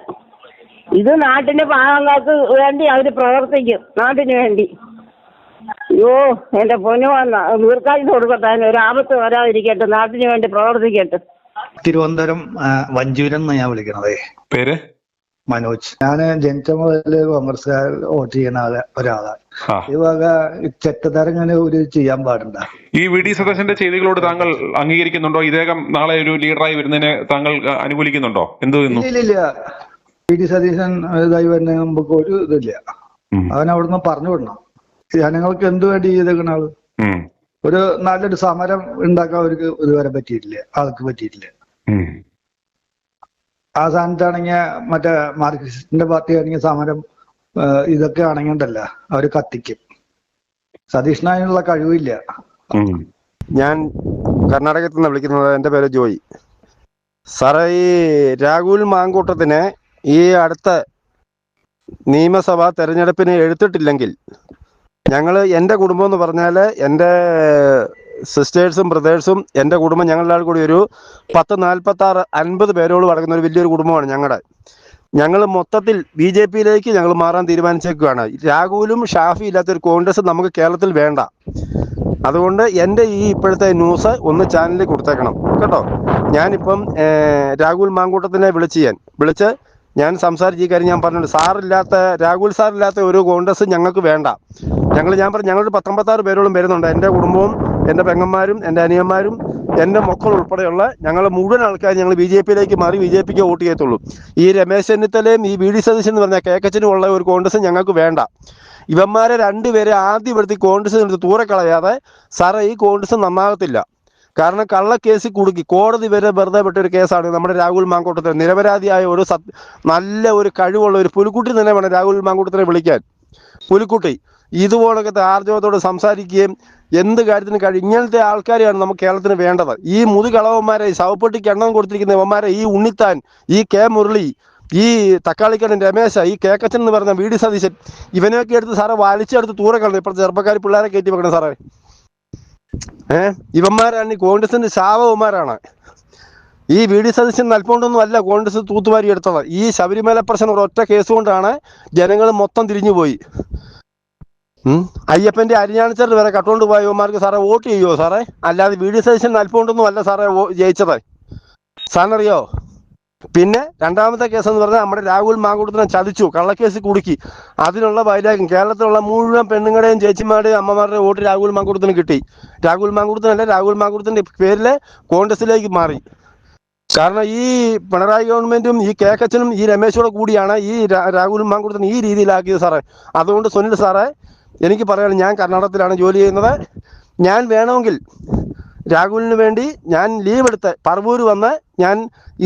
ഇത് നാട്ടിന്റെ പാവങ്ങൾക്ക് വേണ്ടി അവർ പ്രവർത്തിക്കും. നാട്ടിന് വേണ്ടി. അയ്യോ എന്റെ പൊന്നു വന്ന ദീർഘായുസ് കൊടുക്കട്ടെ, അതിന് ഒരു ആപത്ത് വരാതിരിക്കട്ടെ, നാട്ടിന് വേണ്ടി പ്രവർത്തിക്കട്ടെ. തിരുവനന്തപുരം വഞ്ചൂരിൽ നിന്ന് ഞാൻ വിളിക്കണതേ. പേര് മനോജ്. ഞാൻ ജനിച്ച മുതൽ കോൺഗ്രസ്സുകാർ വോട്ട് ചെയ്യുന്ന ഒരാളാണ്. ഈ വക ചെറ്റത്തരങ്ങനെ ഒരു ചെയ്യാൻ പാടുണ്ട. ഈ വി ഡി സതീശന്റെ ചെയ്തികളോട് താങ്കൾ അംഗീകരിക്കുന്നുണ്ടോ? ഇദ്ദേഹം നാളെ ഒരു ലീഡറായി വരുന്നതിനെ താങ്കൾ അനുകൂലിക്കുന്നുണ്ടോ? ഇല്ല. വി ഡി സതീശൻ ഇതായി വരുന്നതിന് നമുക്ക് ഒരു ഇതില്ല. അവൻ അവിടുന്ന് പറഞ്ഞു വിടണം. ജനങ്ങൾക്ക് എന്ത് വേണ്ടി ചെയ്തേക്കണ ആള് ഒരു നല്ലൊരു സമരം ഉണ്ടാക്കാൻ അവർക്ക് ഇതുവരെ പറ്റിയിട്ടില്ല, ആൾക്ക് പറ്റിയിട്ടില്ല. ആ സ്ഥാനത്താണെങ്കിൽ മറ്റേ മാർക്സിസ്റ്റിന്റെ പാർട്ടി ആണെങ്കിൽ സമരം ഇതൊക്കെ ആണെങ്കിണ്ടല്ല അവര് കത്തിക്കും. സതീഷിനതിനുള്ള കഴിവില്ല. ഞാൻ കർണാടകത്തിൽ നിന്ന് വിളിക്കുന്നത്. എൻ്റെ പേര് ജോയി. സാറേ, ഈ രാഹുൽ മാങ്കൂട്ടത്തിന് ഈ അടുത്ത നിയമസഭാ തെരഞ്ഞെടുപ്പിന് എടുത്തിട്ടില്ലെങ്കിൽ എൻ്റെ കുടുംബം എന്ന് പറഞ്ഞാൽ എൻ്റെ സിസ്റ്റേഴ്സും ബ്രദേഴ്സും എൻ്റെ കുടുംബം ഞങ്ങളുടെ കൂടി ഒരു 10, 46, 50 പേരോട് അടങ്ങുന്ന ഒരു വലിയൊരു കുടുംബമാണ് ഞങ്ങളുടെ. ഞങ്ങൾ മൊത്തത്തിൽ BJP-യിലേക്ക് ഞങ്ങൾ മാറാൻ തീരുമാനിച്ചേക്കുകയാണ്. രാഹുലും ഷാഫി ഇല്ലാത്തൊരു കോൺഗ്രസ് നമുക്ക് കേരളത്തിൽ വേണ്ട. അതുകൊണ്ട് എൻ്റെ ഈ ഇപ്പോഴത്തെ ന്യൂസ് ഒന്ന് ചാനലിൽ കൊടുത്തേക്കണം കേട്ടോ. ഞാനിപ്പം രാഹുൽ മാങ്കൂട്ടത്തിനെ വിളിച്ച് ഞാൻ സംസാരിച്ച ഈ കാര്യം ഞാൻ പറഞ്ഞിട്ടുണ്ട്. രാഹുൽ സാറില്ലാത്ത ഒരു കോൺഗ്രസ് ഞങ്ങൾക്ക് വേണ്ട. ഞങ്ങളൊരു 19 പേരോളം വരുന്നുണ്ട്. എൻ്റെ കുടുംബവും എൻ്റെ പെങ്ങന്മാരും എൻ്റെ അനിയന്മാരും എൻ്റെ മക്കൾ ഉൾപ്പെടെയുള്ള ഞങ്ങൾ മുഴുവൻ ആൾക്കാർ ഞങ്ങൾ BJP-യിലേക്ക് മാറി BJP-ക്ക് വോട്ട് ചെയ്യത്തുള്ളൂ. ഈ രമേശ് ചെന്നിത്തലയും ഈ VD സതീശൻ എന്ന് പറഞ്ഞ കേക്കച്ചനും ഉള്ള ഒരു കോൺഗ്രസ് ഞങ്ങൾക്ക് വേണ്ട. ഇവന്മാരെ 2 പേരെ ആദ്യം എടുത്ത് കോൺഗ്രസ് തൂറക്കളയാതെ സാറേ ഈ കോൺഗ്രസ് നന്നാകത്തില്ല. കാരണം കള്ളക്കേസിൽ കുടുക്കി കോടതി വരെ വെറുതെ വിട്ടൊരു കേസാണ് നമ്മുടെ രാഹുൽ മാങ്കൂട്ടത്തിന്. നിരപരാധിയായ നല്ല ഒരു കഴിവുള്ള ഒരു പുലിക്കുട്ടി തന്നെ വേണം രാഹുൽ മാങ്കൂട്ടത്തിനെ വിളിക്കാൻ. പുലിക്കുട്ടി ഇതുപോലൊക്കെ ആർജവത്തോട് സംസാരിക്കുകയും എന്ത് കാര്യത്തിന് ഇങ്ങനത്തെ ആൾക്കാരെയാണ് നമുക്ക് കേരളത്തിന് വേണ്ടത്. ഈ മുതുകളവന്മാരെ, ശവപ്പെട്ടിക്ക് എണ്ണം കൊടുത്തിരിക്കുന്ന ഇവന്മാരെ, ഈ ഉണ്ണിത്താൻ, ഈ K മുരളി, ഈ തക്കാളിക്കടൻ രമേശ, ഈ കേക്കച്ചൻ എന്ന് പറഞ്ഞ VD സതീശൻ, ഇവനെയൊക്കെ എടുത്ത് സാറേ വലിച്ചെടുത്ത് തൂറക്കളണം. ഇപ്പോഴത്തെ ചെറുപ്പക്കാർ പിള്ളേരെ കയറ്റി വെക്കണം സാറേ. ഇവന്മാരാണ് ഈ കോൺഗ്രസിന്റെ ശാപവന്മാരാണ്. ഈ VD സതീശൻ നൽപോണ്ടൊന്നും അല്ല കോൺഗ്രസ് തൂത്തുവാരി എടുത്തത്. ഈ ശബരിമല പ്രശ്നം ഒരൊറ്റ കേസ് കൊണ്ടാണ് ജനങ്ങൾ മൊത്തം തിരിഞ്ഞുപോയി. അയ്യപ്പന്റെ അരിഞ്ഞാണിച്ചറിൽ വരെ കട്ടുകൊണ്ട് പോയവന്മാർക്ക് സാറേ വോട്ട് ചെയ്യുമോ സാറേ? അല്ലാതെ VD സതീശൻ നൽപോണ്ടൊന്നും അല്ല സാറേ ജയിച്ചത്. സാറിനറിയോ? പിന്നെ രണ്ടാമത്തെ കേസ് എന്ന് പറഞ്ഞാൽ നമ്മുടെ രാഹുൽ മാങ്കൂട്ടത്തിനെ ചതിച്ചു, കള്ളക്കേസ് കുടുക്കി. അതിനുള്ള വൈരാഗ്യം കേരളത്തിലുള്ള മുഴുവൻ പെണ്ണുങ്ങളുടെയും ചേച്ചിമാരുടെയും അമ്മമാരുടെയും വോട്ട് രാഹുൽ മാങ്കൂട്ടത്തിന് കിട്ടി. രാഹുൽ മാങ്കൂട്ടത്തിന്റെ പേരിൽ കോൺഗ്രസിലേക്ക് മാറി. കാരണം ഈ പിണറായി ഗവൺമെന്റും ഈ കേക്കച്ചനും ഈ രമേശോടെ കൂടിയാണ് ഈ രാഹുൽ മാങ്കൂട്ടത്തിന് ഈ രീതിയിലാക്കിയത് സാറേ. അതുകൊണ്ട് സുനിൽ സാറേ, എനിക്ക് പറയാൻ, ഞാൻ കർണാടകത്തിലാണ് ജോലി ചെയ്യുന്നത്. ഞാൻ വേണമെങ്കിൽ രാഹുലിന് വേണ്ടി ഞാൻ ലീവ് എടുത്ത് പറവൂർ വന്ന് ഞാൻ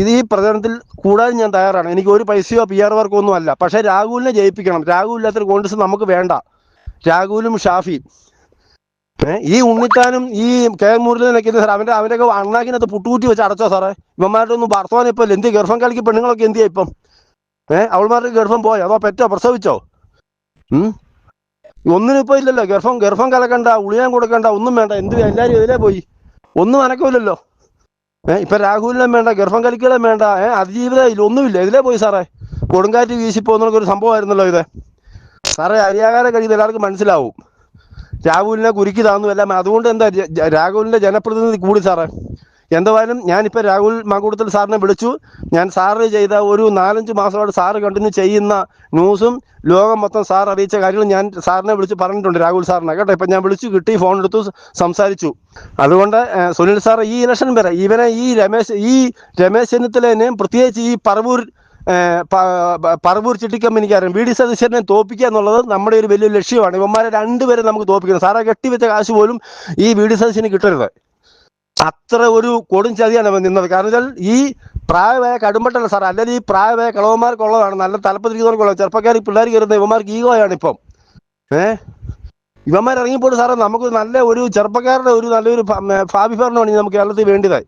ഈ പ്രചരണത്തിൽ കൂടാൻ ഞാൻ തയ്യാറാണ്. എനിക്ക് ഒരു പൈസയോ PR വർക്കോ ഒന്നും അല്ല. പക്ഷേ രാഹുലിനെ ജയിപ്പിക്കണം. രാഹുലില്ലാത്തൊരു കോൺഗ്രസ് നമുക്ക് വേണ്ട. രാഹുലും ഷാഫിയും ഈ ഉണ്ണിത്താനും ഈ K മുരളീനൊക്കെ സാർ അവൻ്റെയൊക്കെ അണ്ണാക്കിനകത്ത് പുട്ടുകൂറ്റി വെച്ച് അടച്ചോ സാറേ? ഇവന്മാരുടെ ഒന്നും വർത്തമാനം ഇപ്പം എന്ത് ഗർഭം കളിക്ക് പെണ്ണുങ്ങളൊക്കെ എന്ത് ചെയ്യാം ഇപ്പം? അവൾമാരുടെ ഗർഭം പോയോ അതോ പെറ്റോ പ്രസവിച്ചോ? ഒന്നിനും ഇപ്പം ഇല്ലല്ലോ. ഗർഭം കലക്കണ്ട, ഉളിയാൻ കൊടുക്കണ്ട, ഒന്നും വേണ്ട. എല്ലാവരും ഇതിലേ പോയി, ഒന്നും അനക്കമില്ലല്ലോ. ഇപ്പൊ രാഹുലിനും വേണ്ട, ഗർഭം കലിക്കലും വേണ്ട, അതിജീവിതം ഇല്ല, ഒന്നുമില്ല. ഇതിലേ പോയി സാറേ. കൊടുങ്കാറ്റ് വീശിപ്പോന്നൊരു സംഭവമായിരുന്നല്ലോ ഇത് സാറേ. അരിയാകാരം കഴിയുന്ന എല്ലാവർക്കും മനസ്സിലാവും. രാഹുലിനെ കുരുക്കി താന്നു എല്ലാം. അതുകൊണ്ട് എന്താ രാഹുലിന്റെ ജനപ്രതിനിധി കൂടി സാറേ. എന്തായാലും ഞാനിപ്പോൾ രാഹുൽ മാങ്കൂട്ടത്തിൽ സാറിനെ വിളിച്ചു. ഞാൻ സാറ് ചെയ്ത ഒരു 4-5 മാസമായിട്ട് സാറ് കണ്ടിന്യൂ ചെയ്യുന്ന ന്യൂസും ലോകം മൊത്തം സാർ അറിയിച്ച കാര്യങ്ങൾ ഞാൻ സാറിനെ വിളിച്ച് പറഞ്ഞിട്ടുണ്ട്, രാഹുൽ സാറിനെ കേട്ടോ. ഇപ്പം ഞാൻ വിളിച്ചു കിട്ടി, ഫോൺ എടുത്തു, സംസാരിച്ചു. അതുകൊണ്ട് സുനിൽ സാർ ഈ ഇലക്ഷൻ വരെ ഇവനെ ഈ രമേശ് ചെന്നിത്തലേനെയും പ്രത്യേകിച്ച് ഈ പറവൂർ ചിട്ടിക്കമ്പനിക്കാരൻ VD സതീശനെ തോൽപ്പിക്കുക എന്നുള്ളത് നമ്മുടെ ഒരു വലിയ ലക്ഷ്യമാണ്. ഇവന്മാരെ 2 പേരെ നമുക്ക് തോൽപ്പിക്കണം സാറേ. കെട്ടിവെച്ച കാശ് പോലും ഈ VD സതീശന് കിട്ടരുത്. അത്ര ഒരു കൊടും ചതിയാണ് അവൻ നിന്നത്. കാരണം വെച്ചാൽ ഈ പ്രായമായ കടുംപെട്ടല്ല സാർ, അല്ലെങ്കിൽ ഈ പ്രായമായ കളവന്മാർക്കുള്ളതാണ്. നല്ല തലപ്പത്തിരിക്കുന്നവർക്കുള്ള ചെറുപ്പക്കാർ പിള്ളേർ കയറുന്ന ഇവന്മാർക്ക് ഈഗോയാണ് ഇപ്പം. ഇവന്മാർ ഇറങ്ങിപ്പോട്ട് സാറേ, നമുക്ക് നല്ല ഒരു ചെറുപ്പക്കാരുടെ ഒരു നല്ലൊരു ഭാവി ഭരണമാണ് നമുക്ക് കേരളത്തിൽ വേണ്ടതായി.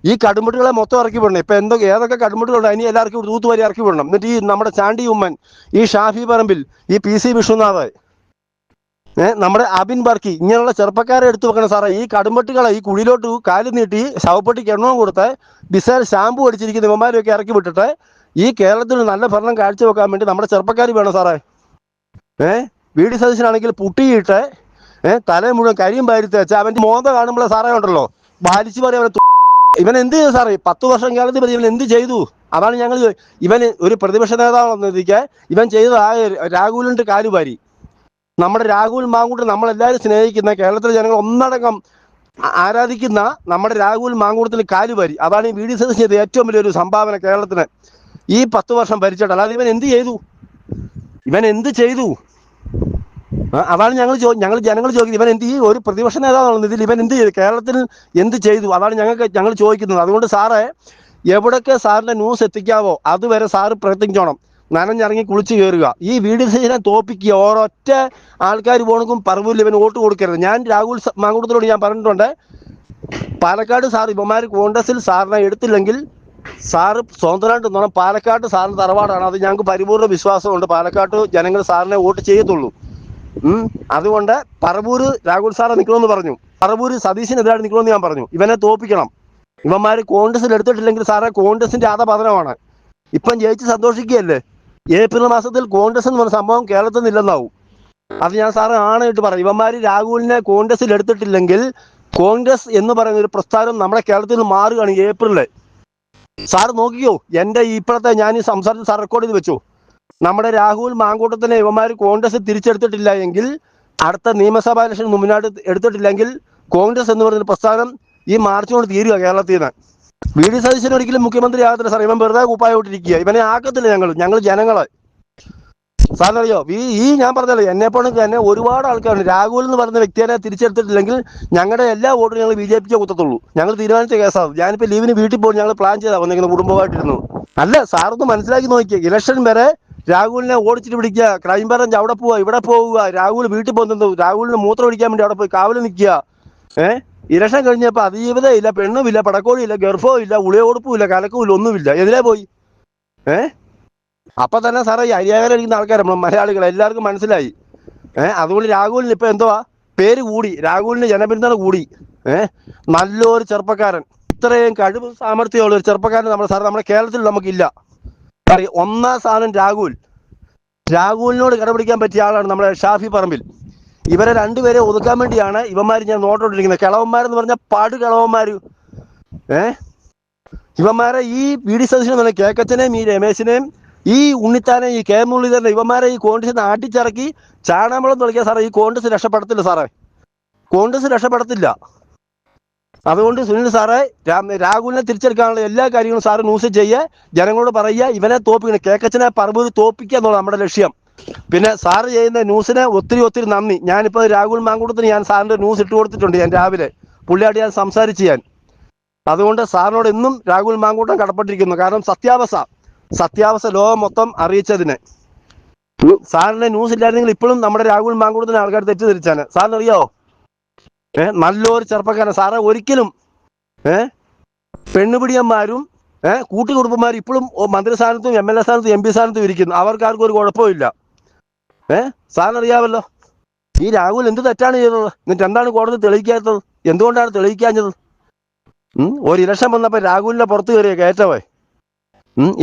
ഈ കടുംപെട്ടുകളെ മൊത്തം ഇറക്കി വിടണം. ഇപ്പം ഏതൊക്കെ കടുംപെട്ടുകളുണ്ട് അതിന് എല്ലാവർക്കും തൂത്തുവരി ഇറക്കി വിടണം. എന്നിട്ട് ഈ നമ്മുടെ ചാണ്ടി ഉമ്മൻ, ഈ ഷാഫി പറമ്പിൽ, ഈ PC വിശ്വനാഥ്, നമ്മുടെ അബിൻ ബർക്കി, ഇങ്ങനെയുള്ള ചെറുപ്പക്കാരെ എടുത്തു വെക്കണം സാറേ. ഈ കടുംപെട്ടുകളെ ഈ കുഴിയിലോട്ട് കാല് നീട്ടി ശവപ്പെട്ടിക്ക് എണ്ണവും കൊടുത്ത് ബിസേൽ ഷാമ്പു അടിച്ചിരിക്കുന്ന ഇവന്മാരെയൊക്കെ ഇറക്കി വിട്ടിട്ട് ഈ കേരളത്തിൽ നല്ല ഭരണം കാഴ്ചവെക്കാൻ വേണ്ടി നമ്മുടെ ചെറുപ്പക്കാർ വേണം സാറേ. VD സതീശനാണെങ്കിൽ പുട്ടിയിട്ട് തല മുഴുവൻ കരിയും പാരി തേച്ച അവന്റെ മോന്ത കാണുമ്പോഴേ സാറേ ഉണ്ടല്ലോ ബാലിച്ച് പറയാൻ ഇവൻ എന്ത് ചെയ്തു സാറേ? 10 വർഷം കാലത്ത് പറ്റി ഇവൻ എന്ത് ചെയ്തു? അതാണ് ഞങ്ങൾ ഇവന് ഒരു പ്രതിപക്ഷ നേതാവെന്നതിക്ക് ഇവൻ ചെയ്തത് ആ രാഹുലിന്റെ കാലുപാരി. നമ്മുടെ രാഹുൽ മാങ്കൂട്ടം നമ്മളെല്ലാവരും സ്നേഹിക്കുന്ന കേരളത്തിലെ ജനങ്ങൾ ഒന്നടങ്കം ആരാധിക്കുന്ന നമ്മുടെ രാഹുൽ മാങ്കൂട്ടത്തിൽ കാലുപാരി. അതാണ് ഈ വി ഡി സതീശൻ ചെയ്ത ഏറ്റവും വലിയൊരു സംഭാവന കേരളത്തിന് ഈ 10 വർഷം ഭരിച്ചിട്ട്. അല്ലാതെ ഇവൻ എന്ത് ചെയ്തു? ഇവൻ എന്ത് ചെയ്തു? അതാണ് ഞങ്ങൾ ജനങ്ങൾ ചോദിക്കുന്നത്. ഇവൻ എന്ത് ഈ ഒരു പ്രതിപക്ഷ നേതാവാണെന്ന് ഇതിൽ ഇവൻ എന്ത് ചെയ്തു? കേരളത്തിൽ എന്ത് ചെയ്തു? അതാണ് ഞങ്ങൾ ചോദിക്കുന്നത്. അതുകൊണ്ട് സാറേ എവിടൊക്കെ സാറിന്റെ ന്യൂസ് എത്തിക്കാവോ അതുവരെ സാറ് പ്രയത്നിച്ചോണം. നനഞ്ഞിറങ്ങി കുളിച്ച് കയറുക. ഈ വി ഡി സതീശനെ തോപ്പിക്കുക. ഓരൊറ്റ ആൾക്കാർ പോണക്കും പറവൂരിൽ ഇവന് വോട്ട് കൊടുക്കരുത്. ഞാൻ രാഹുൽ മാങ്കൂട്ടത്തിനോട് ഞാൻ പറഞ്ഞിട്ടുണ്ട്, പാലക്കാട് സാർ ഇവന്മാർ കോൺഗ്രസിൽ സാറിനെ എടുത്തില്ലെങ്കിൽ സാറ് സ്വതന്ത്രമായിട്ട് നിന്നോണം. പാലക്കാട് സാറിന് തറവാടാണ്. അത് ഞങ്ങൾക്ക് പരിപൂർണ്ണ വിശ്വാസമുണ്ട്. പാലക്കാട്ട് ജനങ്ങൾ സാറിനെ വോട്ട് ചെയ്യത്തുള്ളൂ. അതുകൊണ്ട് പറവൂര് രാഹുൽ സാറെ നിൽക്കണമെന്ന് പറഞ്ഞു. പറവൂര് സതീശനെതിരായിട്ട് നിൽക്കണമെന്ന് ഞാൻ പറഞ്ഞു. ഇവനെ തോപ്പിക്കണം. ഇവന്മാർ കോൺഗ്രസിൽ എടുത്തിട്ടില്ലെങ്കിൽ സാറേ കോൺഗ്രസിന്റെ അധപതനമാണ്. ഇപ്പം ജയിച്ച് സന്തോഷിക്കുകയല്ലേ? ഏപ്രിൽ മാസത്തിൽ കോൺഗ്രസ് എന്ന് പറഞ്ഞ സംഭവം കേരളത്തിൽ നിന്നില്ലെന്നാവും. അത് ഞാൻ സാറ് ആണായിട്ട് പറയാം. ഇവന്മാർ രാഹുലിനെ കോൺഗ്രസിൽ എടുത്തിട്ടില്ലെങ്കിൽ കോൺഗ്രസ് എന്ന് പറയുന്ന ഒരു പ്രസ്ഥാനം നമ്മുടെ കേരളത്തിൽ നിന്ന് മാറുകയാണ് ഏപ്രിലിൽ. സാറ് നോക്കിയോ, എൻ്റെ ഇപ്പോഴത്തെ ഞാൻ ഈ സംസാരത്തിൽ സാർ റെക്കോർഡ് ചെയ്ത് വെച്ചു. നമ്മുടെ രാഹുൽ മാങ്കൂട്ടത്തിനെ ഇവന്മാർ കോൺഗ്രസ് തിരിച്ചെടുത്തിട്ടില്ല എങ്കിൽ, അടുത്ത നിയമസഭാ ഇലക്ഷൻ മുന്നിനായിട്ട് എടുത്തിട്ടില്ലെങ്കിൽ കോൺഗ്രസ് എന്ന് പറയുന്ന പ്രസ്ഥാനം ഈ മാർച്ച് കൊണ്ട് തീരുക കേരളത്തിൽ നിന്ന്. വി ഡി സതീശൻ ഒരിക്കലും മുഖ്യമന്ത്രി ആകത്തില്ല സാർ. ഇവൻ വെറുതെ കുപ്പായോട്ടിരിക്കുക. ഇവനെ ആക്കത്തില്ല ഞങ്ങൾ ജനങ്ങളെ. സാറിനറിയോ, ഈ ഞാൻ പറഞ്ഞല്ലോ, എന്നെപ്പോഴൊക്കെ തന്നെ ഒരുപാട് ആൾക്കാരുണ്ട്. രാഹുൽ എന്ന് പറയുന്ന വ്യക്തിയെ തിരിച്ചെടുത്തിട്ടില്ലെങ്കിൽ ഞങ്ങളുടെ എല്ലാ വോട്ടും ഞങ്ങൾ ബി ജെ പിക്ക് കുത്തത്തുള്ളൂ. ഞങ്ങൾ തീരുമാനിച്ച കേസാണ്. ഞാനിപ്പോൾ ലീവിന് വീട്ടിൽ പോകും. ഞങ്ങൾ പ്ലാൻ ചെയ്താൽ വന്നിരിക്കുന്ന കുടുംബമായിട്ടിരുന്നു. അല്ല സാറൊന്ന് മനസ്സിലാക്കി നോക്കിയ, ഇലക്ഷൻ വരെ രാഹുലിനെ ഓടിച്ചിട്ട് പിടിക്കുക, ക്രൈം ബ്രാഞ്ച് അവിടെ പോവുക, ഇവിടെ പോവുക, രാഹുൽ വീട്ടിൽ പോകുന്നത്, രാഹുലിന് മൂത്രം ഒഴിക്കാൻ വേണ്ടി അവിടെ പോയി കാവൽ നിൽക്കുക. ഇലക്ഷൻ കഴിഞ്ഞപ്പോൾ അതീവതയില്ല, പെണ്ണുമില്ല, പടക്കോടിയില്ല, ഗർഭവും ഇല്ല, ഉളിയോടുപ്പും ഇല്ല, കലക്കവും ഇല്ല, ഒന്നുമില്ല. എതിരെ പോയി. അപ്പൊ തന്നെ സാറേ ഈ അരിയാകലിരിക്കുന്ന ആൾക്കാർ നമ്മൾ മലയാളികൾ എല്ലാവർക്കും മനസ്സിലായി. അതുകൊണ്ട് രാഹുലിന് ഇപ്പൊ എന്തുവാ പേര് കൂടി, രാഹുലിന് ജനപിന്തുണ കൂടി. നല്ലൊരു ചെറുപ്പക്കാരൻ, ഇത്രയും കഴിവ് സാമർഥ്യമുള്ള ഒരു ചെറുപ്പക്കാരൻ നമ്മുടെ കേരളത്തിൽ നമുക്കില്ല. അറിയാം, ഒന്നാം സ്ഥാനം രാഹുലിനോട് കടപിടിക്കാൻ പറ്റിയ ആളാണ് നമ്മുടെ ഷാഫി പറമ്പിൽ. ഇവരെ രണ്ടുപേരെ ഒതുക്കാൻ വേണ്ടിയാണ് ഇവന്മാർ ഞാൻ നോട്ടോട്ടിരിക്കുന്നത്. കിളവന്മാരെന്ന് പറഞ്ഞാൽ പാട് കിളവന്മാർ. ഇവന്മാരെ ഈ വി ഡി സതീശൻ പറഞ്ഞ കേക്കച്ചനെയും ഈ രമേശിനെയും ഈ ഉണ്ണിത്താനെ ഈ കെ മുരളീധരനെ ഇവന്മാരെ ഈ കോൺഗ്രസ് ആട്ടിച്ചിറക്കി ചാണാമ്പളം തുടങ്ങിയ സാറേ ഈ കോൺഗ്രസ് രക്ഷപ്പെടത്തില്ല സാറേ. കോൺഗ്രസ് രക്ഷപ്പെടത്തില്ല. അതുകൊണ്ട് സുനിൽ സാറേ രാഹുലിനെ തിരിച്ചെടുക്കാനുള്ള എല്ലാ കാര്യങ്ങളും സാറ് ന്യൂസ് ചെയ്യുക, ജനങ്ങളോട് പറയുക, ഇവനെ തോപ്പിക്കണം. കേക്കച്ചനെ പറമ്പൂർ തോപ്പിക്കുക എന്നുള്ള നമ്മുടെ ലക്ഷ്യം. പിന്നെ സാറ് ചെയ്യുന്ന ന്യൂസിന് ഒത്തിരി നന്ദി. ഞാനിപ്പോൾ രാഹുൽ മാങ്കൂട്ടത്തിന് ഞാൻ സാറിൻ്റെ ന്യൂസ് ഇട്ട് കൊടുത്തിട്ടുണ്ട്. ഞാൻ രാവിലെ പുള്ളിയായിട്ട് ഞാൻ സംസാരിച്ച് അതുകൊണ്ട് സാറിനോട് എന്നും രാഹുൽ മാങ്കൂട്ടം കടപ്പെട്ടിരിക്കുന്നു. കാരണം സത്യാവസ്ഥ ലോകം മൊത്തം അറിയിച്ചതിന്. സാറിൻ്റെ ന്യൂസ് ഇല്ലായിരുന്നെങ്കിൽ ഇപ്പോഴും നമ്മുടെ രാഹുൽ മാങ്കൂട്ടത്തിന് ആൾക്കാർ തെറ്റിദ്ധരിച്ചാണ്. സാറിനറിയാവോ, നല്ലൊരു ചെറുപ്പക്കാരൻ സാറേ. ഒരിക്കലും പെണ്ണുപിടിയന്മാരും കൂട്ടുകുടുംബന്മാരും ഇപ്പോഴും മന്ത്രിസ്ഥാനത്തും MLA സ്ഥാനത്തും MP സ്ഥാനത്തും ഇരിക്കുന്നു. അവർക്കാർക്കും ഒരു കുഴപ്പമില്ല. സാറിനറിയാമല്ലോ ഈ രാഹുൽ എന്ത് തെറ്റാണ് ചെയ്തത്. എന്നിട്ട് എന്താണ് കോടതി തെളിയിക്കാത്തത്? എന്തുകൊണ്ടാണ് തെളിയിക്കാഞ്ഞത്? ഒരു ഇലക്ഷൻ വന്നപ്പോൾ രാഹുലിനെ പുറത്ത് കയറിയ കയറ്റവേ.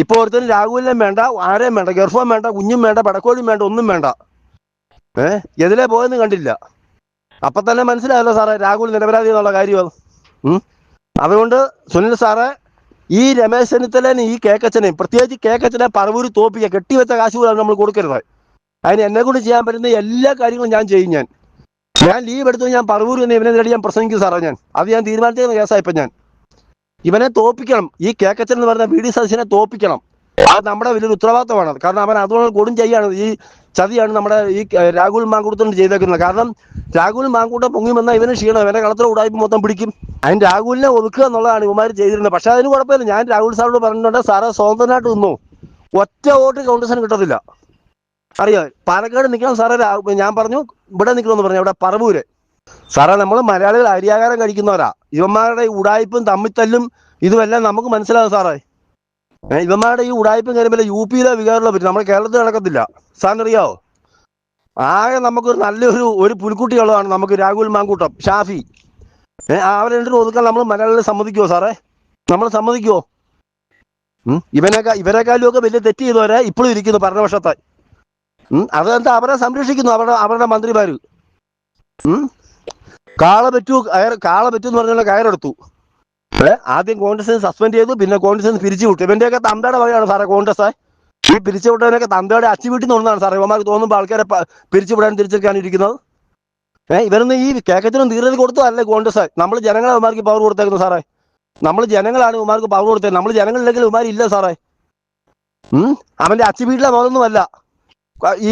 ഇപ്പോൾ ഒരുത്തരും രാഹുലിനെ വേണ്ട, ആരെയും വേണ്ട, ഗർഭം വേണ്ട, കുഞ്ഞും വേണ്ട, പടക്കോഴിയും വേണ്ട, ഒന്നും വേണ്ട. എതിലെ പോയെന്ന് കണ്ടില്ല. അപ്പൊ തന്നെ മനസ്സിലായല്ലോ സാറേ രാഹുൽ നിരപരാധി എന്നുള്ള കാര്യം. അതുകൊണ്ട് സുനിൽ സാറേ, ഈ രമേശ് ചെന്നിത്തലേനെ ഈ കേക്കച്ചനെയും പ്രത്യേകിച്ച് കേക്കച്ചനെ പറവൂര് തോപ്പിക്കുക. കെട്ടിവെച്ച കാശ് പോലും നമ്മൾ കൊടുക്കരുത്. അതിന് എന്നെ കൊണ്ട് ചെയ്യാൻ പറ്റുന്ന എല്ലാ കാര്യങ്ങളും ഞാൻ ചെയ്യും. ഞാൻ ലീവ് എടുത്തു ഞാൻ പറവൂർ എന്ന് ഇവനെ നേടി ഞാൻ പ്രസംഗിക്കും സാറേ. അത് ഞാൻ തീരുമാനിച്ചിരുന്ന കേസായപ്പോൾ ഇവനെ തോപ്പിക്കണം. ഈ കേക്കച്ചൻ എന്ന് പറഞ്ഞ വി ഡി സതീശനെ തോപ്പിക്കണം. അത് നമ്മുടെ വലിയൊരു ഉത്തരവാദിത്തമാണ്. കാരണം അവൻ അതുകൊണ്ട് കൊടും ചെയ്യാണ്, ഈ ചതിയാണ് നമ്മുടെ ഈ രാഹുൽ മാങ്കൂട്ടത്തിന് ചെയ്തേക്കുന്നത്. കാരണം രാഹുൽ മാങ്കൂട്ടം പൊങ്ങി വന്നാൽ ഇവന് ക്ഷീണം, ഇവനെ കളത്തിൽ ഉടായ്പ മൊത്തം പിടിക്കും. അതിന് രാഹുലിനെ ഒതുക്കുക എന്നുള്ളതാണ് ഇവന്മാർ ചെയ്തിരുന്നത്. പക്ഷെ അതിന് കുഴപ്പമില്ല. ഞാൻ രാഹുൽ സാറിനോട് പറഞ്ഞിട്ടുണ്ട്, സാറേ സ്വതന്ത്രനായിട്ട് നിന്നു, ഒറ്റ വോട്ട് കോൺഗ്രസിന് കിട്ടത്തില്ല. അറിയാം, പാലക്കാട് നിൽക്കണം സാറേ. ഞാൻ പറഞ്ഞു ഇവിടെ നിൽക്കണമെന്ന് പറഞ്ഞു, അവിടെ പറവൂര്. സാറേ നമ്മൾ മലയാളികൾ അരിയാഹാരം കഴിക്കുന്നവരാ. ഇവന്മാരുടെ ഉടായ്പും തമ്മിത്തല്ലും ഇതുമെല്ലാം നമുക്ക് മനസ്സിലാവും സാറേ. ഇവന്മാരുടെ ഈ ഉടായ്പും കാര്യമില്ല UP-യിലോ ബീഹാറിലോ പറ്റും, നമ്മുടെ കേരളത്തിൽ നടക്കത്തില്ല. സാറിനറിയാവോ, ആകെ നമുക്കൊരു നല്ലൊരു പുൽക്കുട്ടിയുള്ളതാണ് നമുക്ക് രാഹുൽ മാങ്കൂട്ടം, ഷാഫി. അവരെ രണ്ടിനും ഒതുക്കാൻ നമ്മൾ മലയാളികൾ സമ്മതിക്കുമോ സാറേ? നമ്മൾ സമ്മതിക്കുമോ? ഇവരെക്കാളും ഒക്കെ വലിയ തെറ്റ് ചെയ്തവരെ ഇപ്പോഴും ഇരിക്കുന്നു ഭരണപക്ഷത്തെ. അതെന്താ അവരെ സംരക്ഷിക്കുന്നു അവരുടെ മന്ത്രിമാര്. കാള പറ്റൂ എന്ന് പറഞ്ഞുള്ള കയറെടുത്തു. ആദ്യം കോൺഗ്രസിനെ സസ്പെൻഡ് ചെയ്തു, പിന്നെ കോൺഗ്രസിന് പിരിച്ചു വിട്ടു. ഇവന്റെയൊക്കെ തന്തയുടെ വകയാണ് സാറേ കോൺഗ്രസ്. ഈ പിരിച്ചു വിട്ടവനൊക്കെ തന്തയുടെ അച്ചി വീട്ടിൽ നിന്ന് ഒന്നാണ് സാറേ. ഇവന്മാർക്ക് തോന്നുമ്പോൾ ആൾക്കാരെ പിരിച്ചുവിടാൻ തിരിച്ചൊക്കെയാണ് ഇരിക്കുന്നത്. ഇവരൊന്നും ഈ കേക്കത്തിനും തീരതി കൊടുത്തതല്ലേ കോൺഗ്രസ്. നമ്മൾ ജനങ്ങളെ ഇവന്മാർക്ക് പവർ കൊടുത്തേക്കുന്നു സാറേ. നമ്മൾ ജനങ്ങളാണ് ഇവന്മാർക്ക് പവർ കൊടുത്തത്. നമ്മൾ ജനങ്ങളില്ലെങ്കിൽ ഇവന്മാരില്ല സാറേ. അവന്റെ അച്ചി വീട്ടിലെ പവറൊന്നുമല്ല ഈ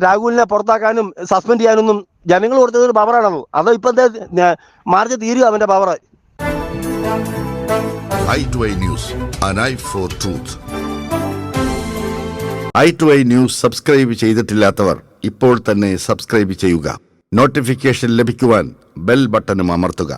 രാഹുലിനെ പുറത്താക്കാനും സസ്പെൻഡ് ചെയ്യാനൊന്നും ജനങ്ങൾ കൊടുത്തത് ഒരു പവറാണല്ലോ. അതോ ഇപ്പത്തെ മാർച്ച് തീരുക അവന്റെ power. i2i News, an eye for truth. i2i News subscribe ചെയ്തിട്ടില്ലാത്തവർ ഇപ്പോൾ തന്നെ സബ്സ്ക്രൈബ് ചെയ്യുക. നോട്ടിഫിക്കേഷൻ ലഭിക്കുവാൻ ബെൽ ബട്ടണും അമർത്തുക.